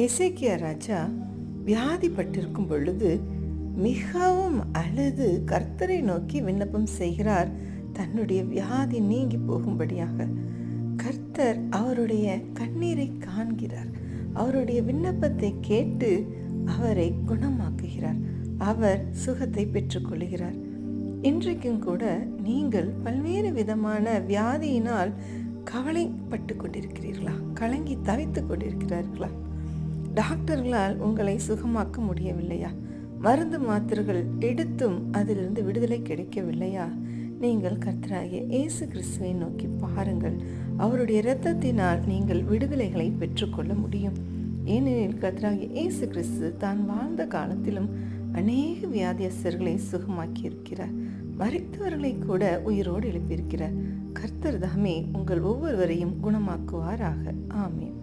எசேக்கியா ராஜா வியாதிப்பட்டிருக்கும் பொழுது மிகவும் அழுது கர்த்தரை நோக்கி விண்ணப்பம் செய்கிறார். தன்னுடைய வியாதி நீங்கி போகும்படியாக கர்த்தர் அவருடைய கண்ணீரை காண்கிறார். அவருடைய விண்ணப்பத்தை கேட்டு அவரை குணமாக்குகிறார். அவர் சுகத்தை பெற்றுக்கொள்கிறார். இன்றைக்கும் கூட நீங்கள் பல்வேறு விதமான வியாதியினால் கவலைப்பட்டு கொண்டிருக்கிறீர்களா? கலங்கி தவித்து கொண்டிருக்கிறார்களா? டாக்டர்களால் உங்களை சுகமாக்க முடியவில்லையா? மருந்து மாத்திரைகள் எடுத்தும் அதிலிருந்து விடுதலை கிடைக்கவில்லையா? நீங்கள் கர்த்தராகிய இயேசு கிறிஸ்துவை நோக்கி பாருங்கள். அவருடைய இரத்தத்தினால் நீங்கள் விடுதலைகளை பெற்றுக்கொள்ள முடியும். ஏனெனில் கர்த்தராகிய இயேசு கிறிஸ்து தான் வாழ்ந்த காலத்திலும் அநேக வியாதியஸ்தர்களை சுகமாக்கி இருக்கிறார். மரித்தவர்களை கூட உயிரோடு எழுப்பியிருக்கிறார். கர்த்தர் தாமே உங்கள் ஒவ்வொருவரையும் குணமாக்குவாராக. ஆமென்.